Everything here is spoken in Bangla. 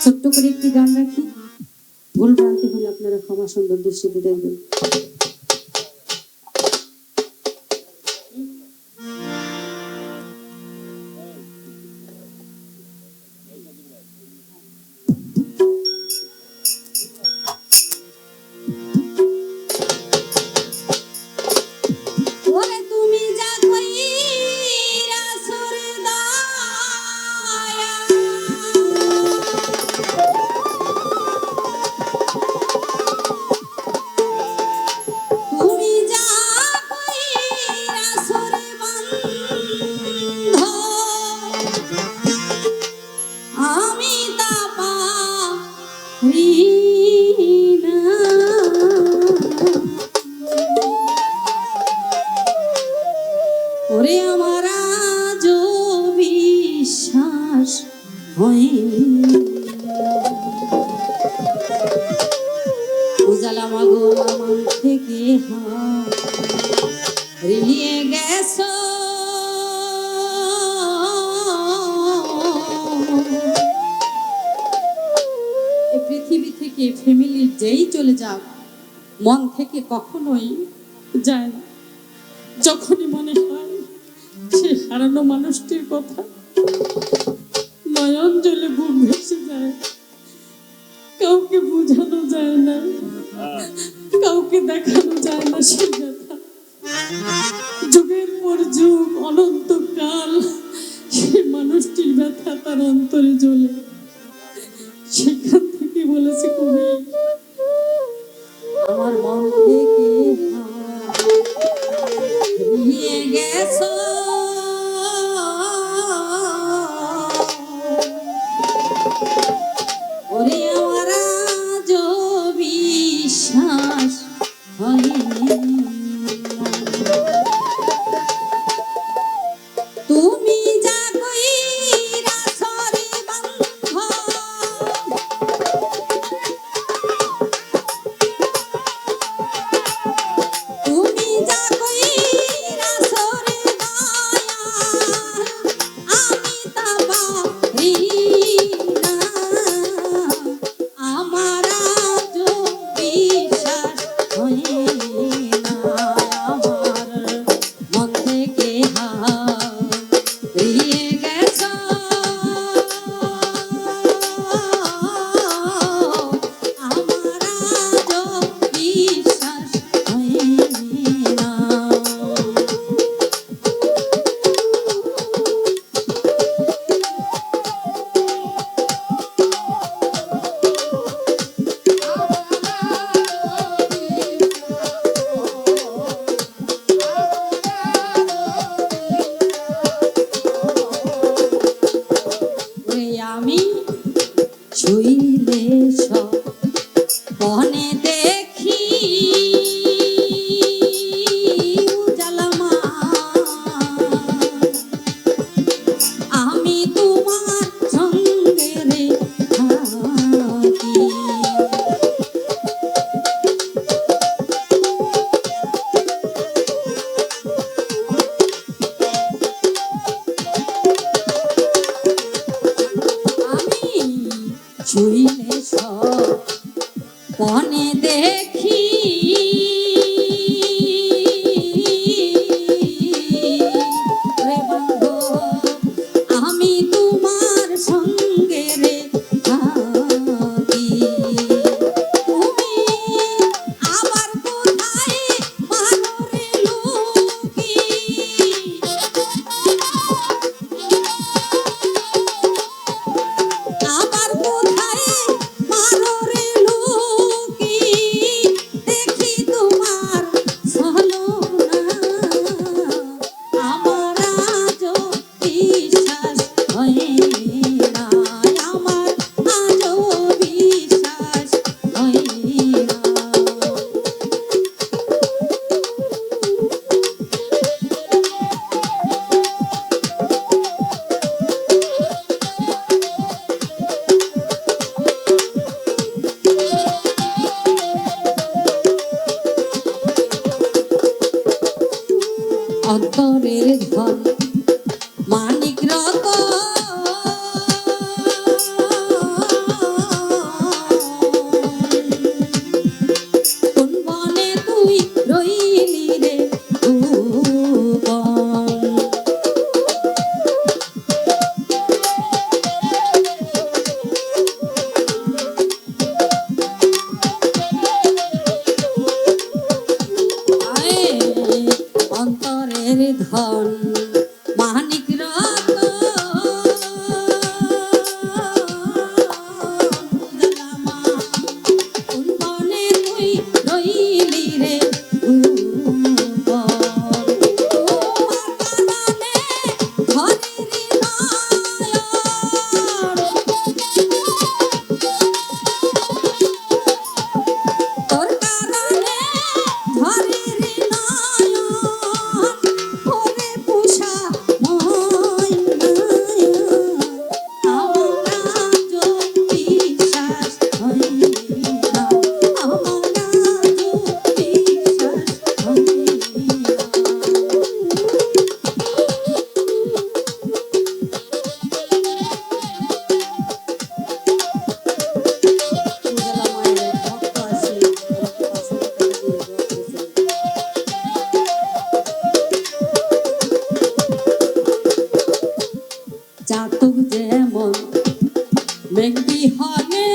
ছোট্ট করে একটি গান রাখি, ভুল ভ্রান্তি হলে আপনারা ক্ষমা সুন্দর দৃষ্টিতে দেখবেন। ওরে আমার আজও বিশ্বাস হয়নি, উজালা মাগো আমার থেকে হারিয়ে গেছো। এই পৃথিবী থেকে ফ্যামিলি যেই চলে যাক, মন থেকে কখনোই যায় না। যখনই মনে হয় সে হারানো মানুষটির কথা, নয়ন জলে বুক ভেসে যায়। কাউকে বোঝানো যায় না, কাউকে দেখানো যায় না সে ব্যথা। যুগের পর যুগ, অনন্তকাল সে মানুষটির ব্যথা তার অন্তরে জ্বলে। সেখান থেকে বলেছে কবি, আমার মন থেকে হারিয়ে গেছো। ওরে আমার আজও বিশ্বাস হয়নি, তুমি যা কইরাছো রে বন্ধু, তুমি যা কইরাছো রে দয়াল, আমি তা পারি না। আমার আজও বিশ্বাস হয় না, আমার মন থেকে হারিয়ে গেছো। আমার আজও বিশ্বাস হয় না। আমি ছুঁইলে সব বনে দেখি উজালা মা, আমি তোমার সঙ্গে রে থাকি। ছুঁইলে সব বনে দেখি রে বন্ধু, আমি তোমার সঙ্গে রে থাকি। তুমি আবার কোথায় মানো রে লুকি, আবার কোথায় মানো রে লুকি, দেখি মেঘ বিহনে